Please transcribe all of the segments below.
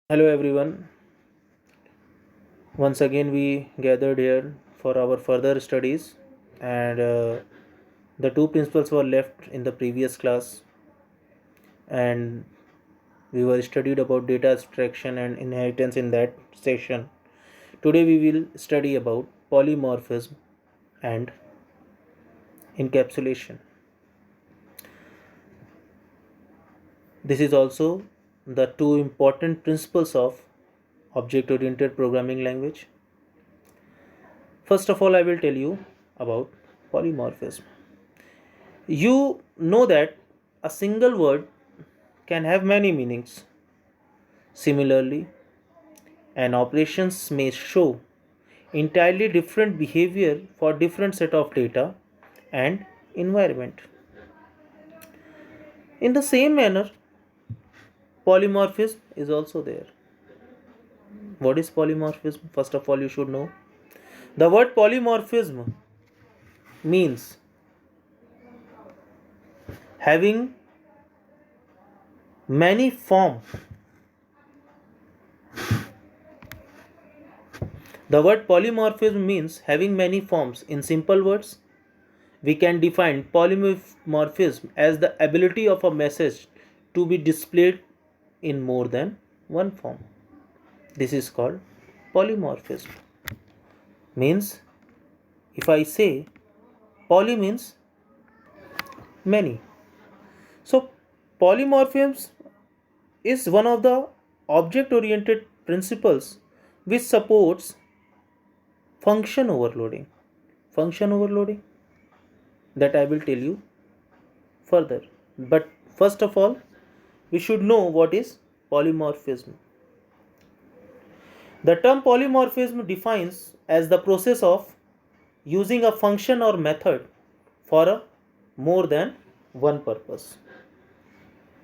Hello everyone. Once again we gathered here for our further studies and the two principles were left in the previous class and we were studied about data abstraction and inheritance in that session. Today we will study about polymorphism and encapsulation. This is also the two important principles of object oriented programming language. First of all, I will tell you about polymorphism. You know that a single word can have many meanings. Similarly, an operations may show entirely different behavior for different set of data and environment. In the same manner, polymorphism is also there. What is polymorphism? First of all, you should know. The word polymorphism means having many forms. The word polymorphism means having many forms. In simple words, we can define polymorphism as the ability of a message to be displayed in more than one form. This is called polymorphism. Means, if I say poly means many. So, polymorphism is one of the object oriented principles which supports function overloading. Function overloading that I will tell you further. But first of all, we should know what is polymorphism. The term polymorphism defines as the process of using a function or method for a more than one purpose.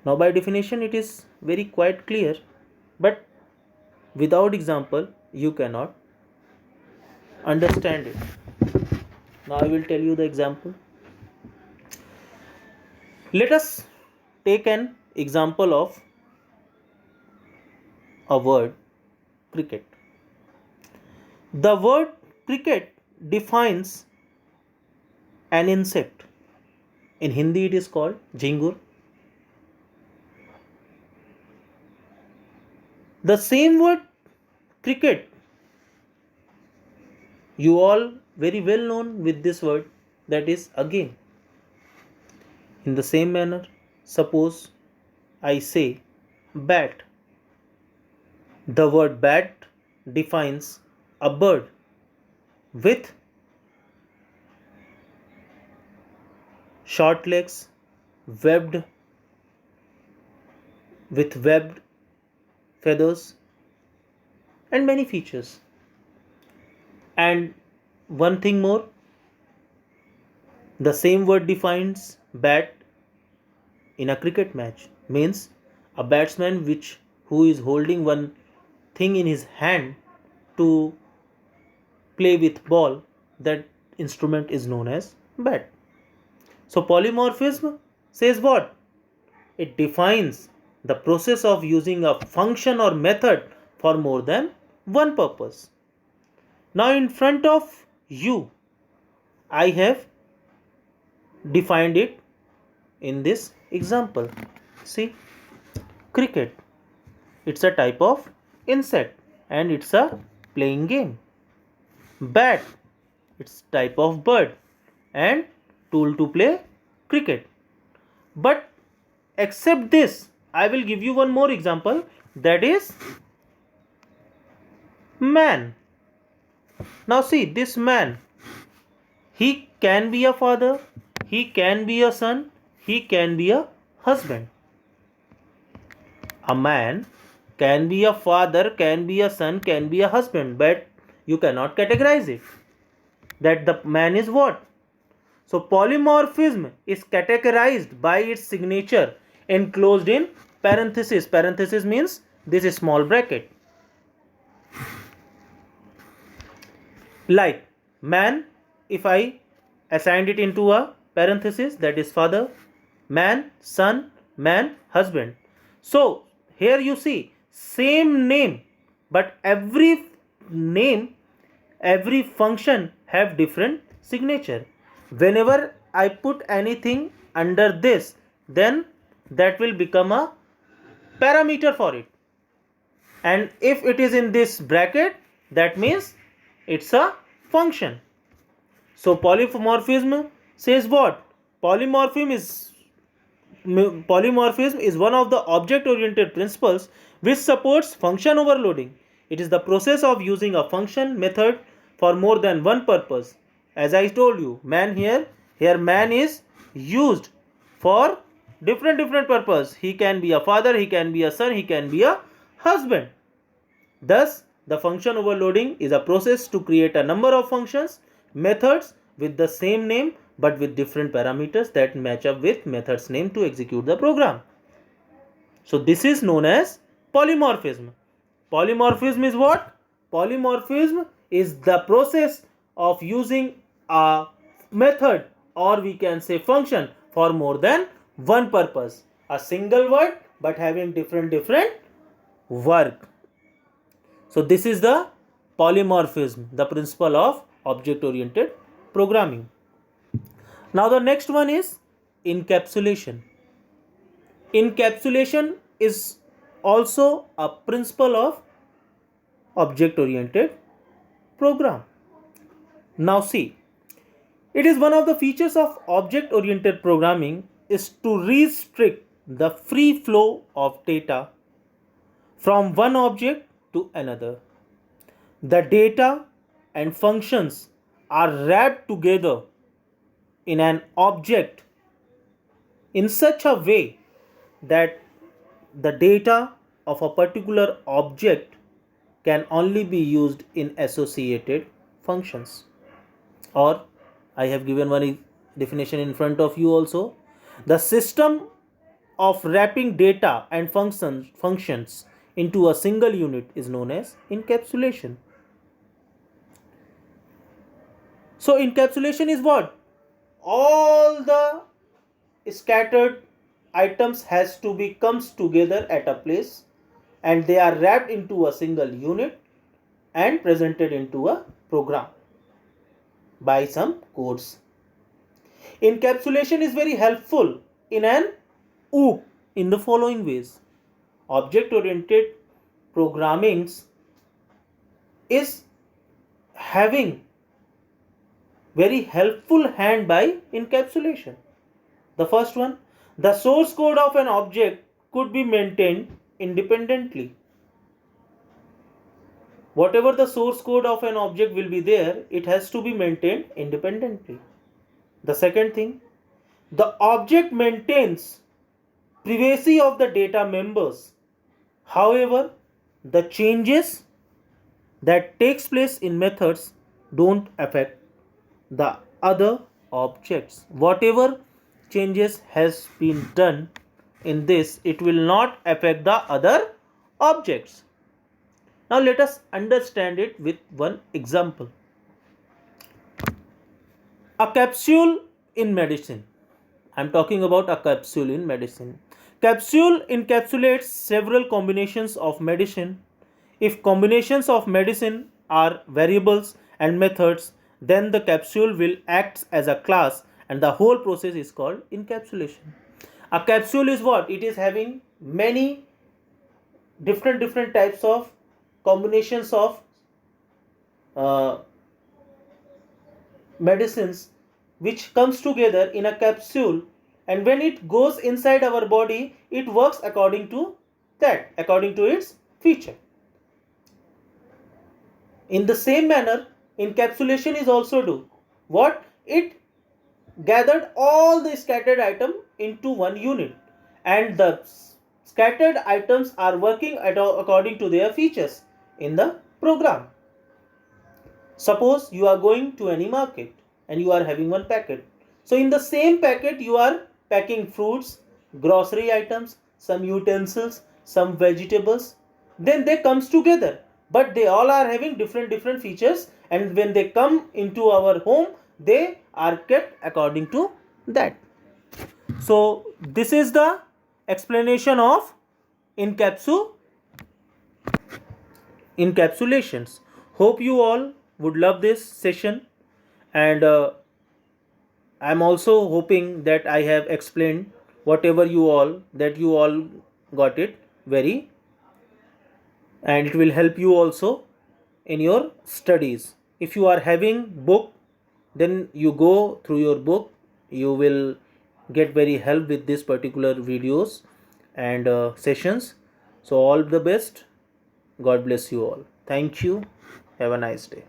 Now by definition it is very quite clear, but without example you cannot understand it. Now I will tell you the example. Let us take an example of a word cricket. The word cricket defines an insect. In Hindi it is called jhingur. The same word cricket, you all very well known with this word, that is a game. In the same manner, suppose I say bat. The word bat defines a bird with short legs, webbed with webbed feathers and many features. And one thing more, the same word defines bat in a cricket match, means a batsman who is holding one thing in his hand to play with ball, that instrument is known as bat. So polymorphism says what? It defines the process of using a function or method for more than one purpose. Now in front of you, I have defined it in this example. See, cricket. It's a type of insect and it's a playing game. Bat. It's type of bird and tool to play cricket. But except this, I will give you one more example, that is man. Now see, this man, he can be a father, he can be a son, he can be a husband. A man can be a father, can be a son, can be a husband, but you cannot categorize it. That the man is what? So polymorphism is categorized by its signature enclosed in parenthesis. Parenthesis means this is small bracket. Like man, if I assigned it into a parenthesis, that is father, man, son, man, husband. So here you see, same name, but every function have different signature. Whenever I put anything under this, then that will become a parameter for it, and if it is in this bracket, that means it's a function. So polymorphism says what? Polymorphism is one of the object oriented principles which supports function overloading. It is the process of using a function method for more than one purpose. As I told you, man here man is used for different purpose. He can be a father, he can be a son, he can be a husband. Thus, the function overloading is a process to create a number of functions, methods with the same name but with different parameters that match up with method's name to execute the program. So this is known as polymorphism. Polymorphism is what? Polymorphism is the process of using a method, or we can say function, for more than one purpose. A single word but having different work. So this is the polymorphism, the principle of object oriented programming. Now the next one is encapsulation. Encapsulation is also a principle of object oriented program. Now see, it is one of the features of object oriented programming is to restrict the free flow of data from one object to another. The data and functions are wrapped together in an object in such a way that the data of a particular object can only be used in associated functions. Or I have given one definition in front of you also. The system of wrapping data and functions into a single unit is known as encapsulation. So encapsulation is what? All the scattered items has to be comes together at a place, and they are wrapped into a single unit and presented into a program by some codes. Encapsulation is very helpful in an OOP in the following ways. Object oriented programming is having very helpful hand by encapsulation. The first one, the source code of an object could be maintained independently. Whatever the source code of an object will be there, it has to be maintained independently. The second thing, the object maintains privacy of the data members. However, the changes that takes place in methods don't affect the other objects. Whatever changes has been done in this, it will not affect the other objects. Now let us understand it with one example. A capsule in medicine. I am talking about a capsule in medicine. Capsule encapsulates several combinations of medicine. If combinations of medicine are variables and methods, then the capsule will act as a class, and the whole process is called encapsulation. A capsule is what? It is having many different types of combinations of medicines which comes together in a capsule, and when it goes inside our body, it works according to its feature. In the same manner, encapsulation is also do what? It gathered all the scattered items into one unit, and the scattered items are working according to their features in the program. Suppose you are going to any market and you are having one packet. So in the same packet you are packing fruits, grocery items, some utensils, some vegetables. Then they comes together, but they all are having different features, and when they come into our home, they are kept according to that. So this is the explanation of encapsulation. encapsulations. Hope you all would love this session, and I'm also hoping that I have explained whatever you all got it very, and it will help you also in your studies. If you are having book, then you go through your book. You will get very help with this particular videos and sessions. So all the best. God bless you all. Thank you. Have a nice day.